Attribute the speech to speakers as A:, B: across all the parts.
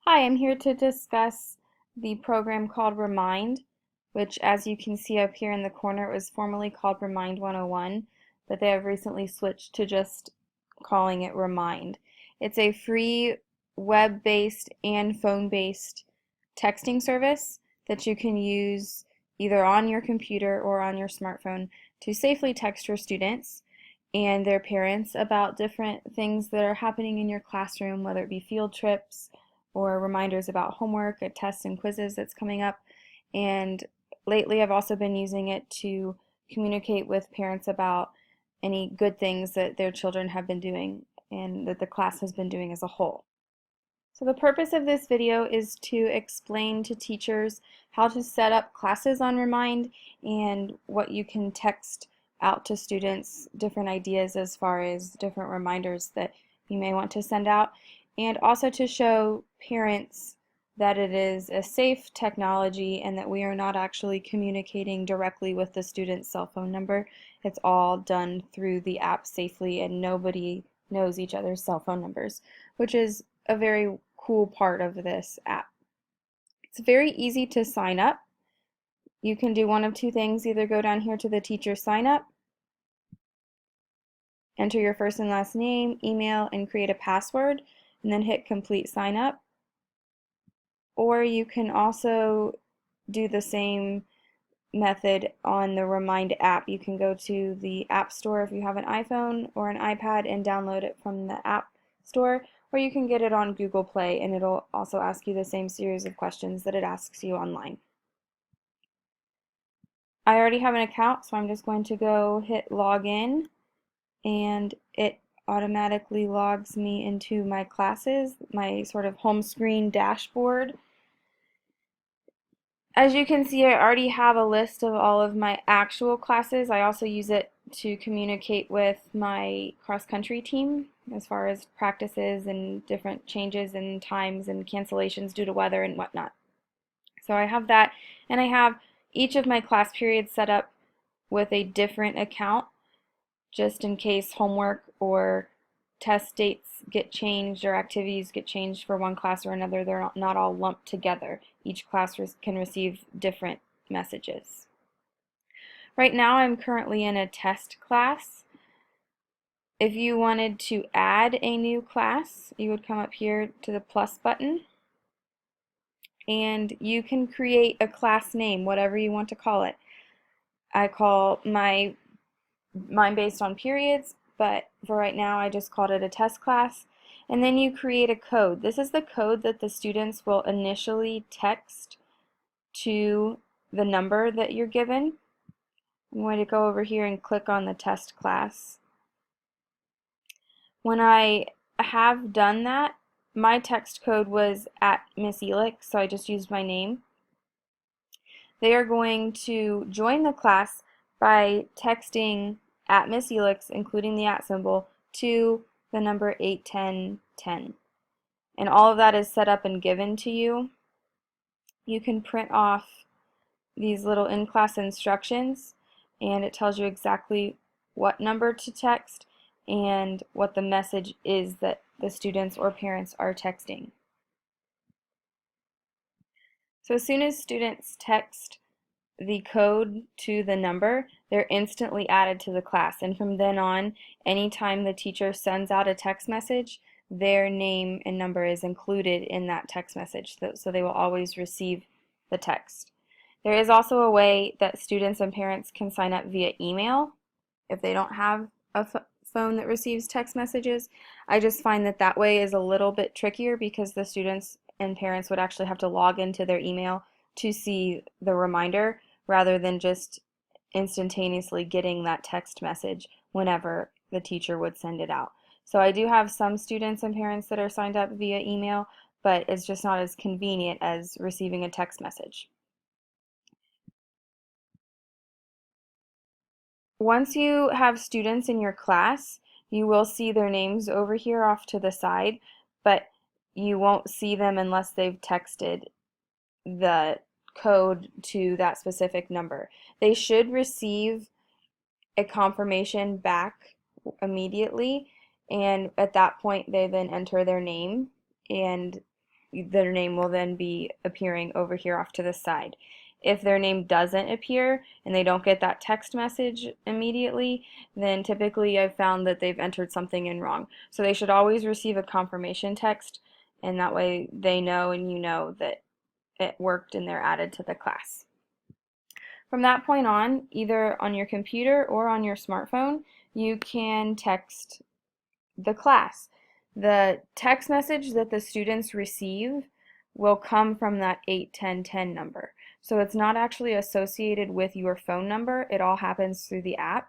A: Hi, I'm here to discuss the program called Remind, which as you can see up here in the corner, it was formerly called Remind 101, but they have recently switched to just calling it Remind. It's a free web-based and phone-based texting service that you can use either on your computer or on your smartphone to safely text your students and their parents about different things that are happening in your classroom, whether it be field trips, or reminders about homework, tests and quizzes that's coming up. And lately I've also been using it to communicate with parents about any good things that their children have been doing and that the class has been doing as a whole. So the purpose of this video is to explain to teachers how to set up classes on Remind and what you can text out to students, different ideas as far as different reminders that you may want to send out, and also to show parents that it is a safe technology and that we are not actually communicating directly with the student's cell phone number. It's all done through the app safely and nobody knows each other's cell phone numbers, which is a very cool part of this app. It's very easy to sign up. You can do one of two things, either go down here to the teacher sign up, enter your first and last name, email, and create a password, and then hit complete sign up. Or you can also do the same method on the Remind app. You can go to the App Store if you have an iPhone or an iPad and download it from the App Store, or you can get it on Google Play and it'll also ask you the same series of questions that it asks you online. I already have an account, so I'm just going to go hit login, and it automatically logs me into my classes, my sort of home screen dashboard. As you can see, I already have a list of all of my actual classes. I also use it to communicate with my cross-country team as far as practices and different changes in times and cancellations due to weather and whatnot. So I have that, and I have each of my class periods set up with a different account just in case homework or test dates get changed or activities get changed for one class or another. They're not all lumped together. Each class can receive different messages. Right now I'm currently in a test class. If you wanted to add a new class, you would come up here to the plus button and you can create a class name, whatever you want to call it. I call mine based on periods, but for right now I just called it a test class. And then you create a code. This is the code that the students will initially text to the number that you're given. I'm going to go over here and click on the test class. When I have done that, my text code was at Miss Elix, so I just used my name. They are going to join the class by texting at Miss Elix, including the at symbol, to the number 81010. And all of that is set up and given to you. You can print off these little in-class instructions, and it tells you exactly what number to text and what the message is that the students or parents are texting. So as soon as students text the code to the number, they're instantly added to the class. And from then on, anytime the teacher sends out a text message, their name and number is included in that text message, so they will always receive the text. There is also a way that students and parents can sign up via email if they don't have a phone that receives text messages. I just find that that way is a little bit trickier because the students and parents would actually have to log into their email to see the reminder rather than just instantaneously getting that text message whenever the teacher would send it out. So I do have some students and parents that are signed up via email, but it's just not as convenient as receiving a text message. Once you have students in your class, you will see their names over here off to the side, but you won't see them unless they've texted the code to that specific number. They should receive a confirmation back immediately, and at that point they then enter their name, and their name will then be appearing over here off to the side. If their name doesn't appear and they don't get that text message immediately, then typically I've found that they've entered something in wrong. So they should always receive a confirmation text, and that way they know and you know that it worked and they're added to the class. From that point on, either on your computer or on your smartphone, you can text the class. The text message that the students receive will come from that 81010 number. So it's not actually associated with your phone number. It all happens through the app.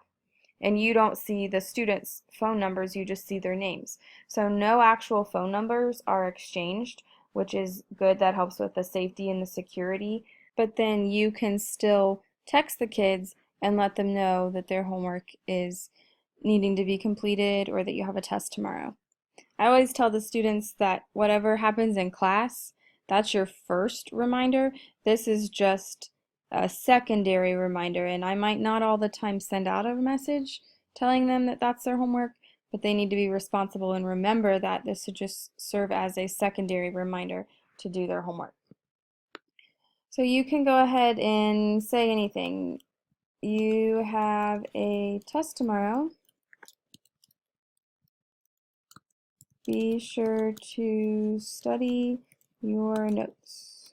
A: And you don't see the students' phone numbers, you just see their names. So no actual phone numbers are exchanged, which is good. That helps with the safety and the security. But then you can still text the kids and let them know that their homework is needing to be completed or that you have a test tomorrow. I always tell the students that whatever happens in class, that's your first reminder. This is just a secondary reminder, and I might not all the time send out a message telling them that that's their homework, but they need to be responsible and remember that this should just serve as a secondary reminder to do their homework. So you can go ahead and say anything. You have a test tomorrow. Be sure to study your notes.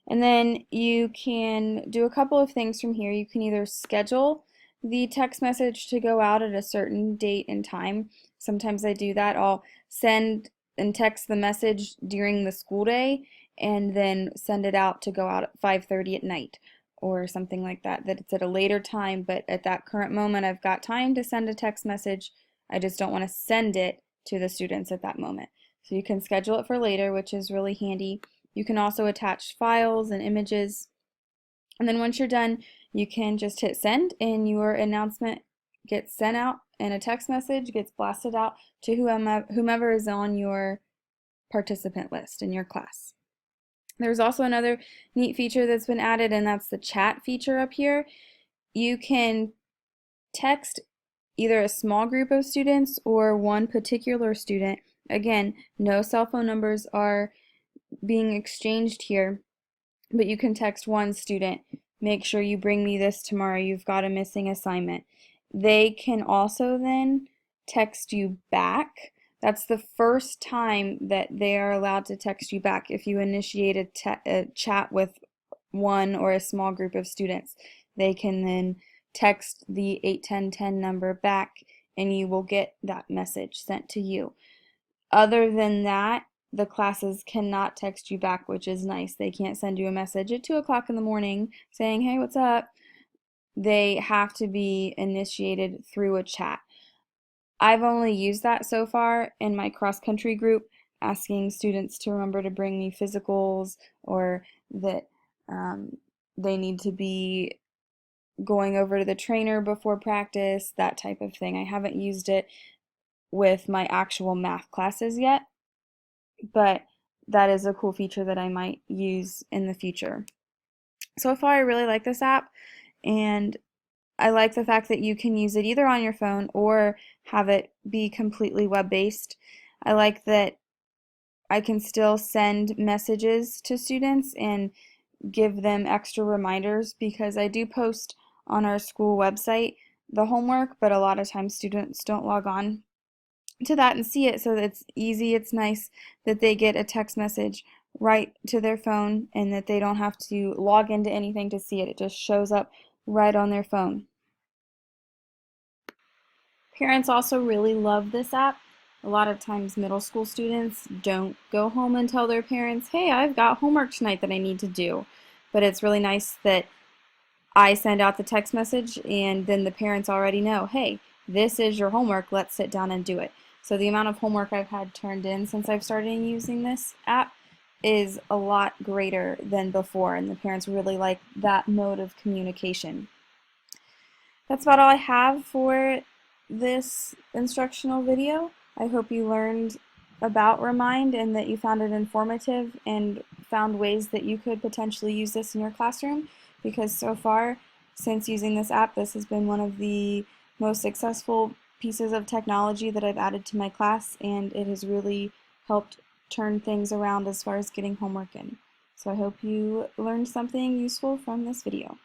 A: And then you can do a couple of things from here. You can either schedule the text message to go out at a certain date and time. Sometimes I do that. I'll send and text the message during the school day and then send it out to go out at 5:30 at night or something like that, that it's at a later time, but at that current moment I've got time to send a text message. I just don't want to send it to the students at that moment. So you can schedule it for later, which is really handy. You can also attach files and images. And then once you're done, you can just hit send and your announcement gets sent out and a text message gets blasted out to whomever is on your participant list in your class. There's also another neat feature that's been added, and that's the chat feature up here. You can text either a small group of students or one particular student. Again, no cell phone numbers are being exchanged here, but you can text one student, make sure you bring me this tomorrow, you've got a missing assignment. They can also then text you back. That's the first time that they are allowed to text you back if you initiate a chat with one or a small group of students. They can then text the 81010 number back and you will get that message sent to you. Other than that, the classes cannot text you back, which is nice. They can't send you a message at 2 o'clock in the morning saying, hey, what's up? They have to be initiated through a chat. I've only used that so far in my cross-country group, asking students to remember to bring me physicals or that they need to be going over to the trainer before practice, that type of thing. I haven't used it with my actual math classes yet, but that is a cool feature that I might use in the future. So far, I really like this app, and I like the fact that you can use it either on your phone or have it be completely web-based. I like that I can still send messages to students and give them extra reminders, because I do post on our school website the homework, but a lot of times students don't log on to that and see it, so that it's easy. It's nice that they get a text message right to their phone and that they don't have to log into anything to see it. It just shows up right on their phone. Parents also really love this app. A lot of times middle school students don't go home and tell their parents, hey, I've got homework tonight that I need to do. But it's really nice that I send out the text message and then the parents already know, hey, this is your homework, let's sit down and do it. So the amount of homework I've had turned in since I've started using this app is a lot greater than before, and the parents really like that mode of communication. That's about all I have for this instructional video. I hope you learned about Remind and that you found it informative and found ways that you could potentially use this in your classroom, because so far, since using this app, this has been one of the most successful pieces of technology that I've added to my class, and it has really helped turn things around as far as getting homework in. So I hope you learned something useful from this video.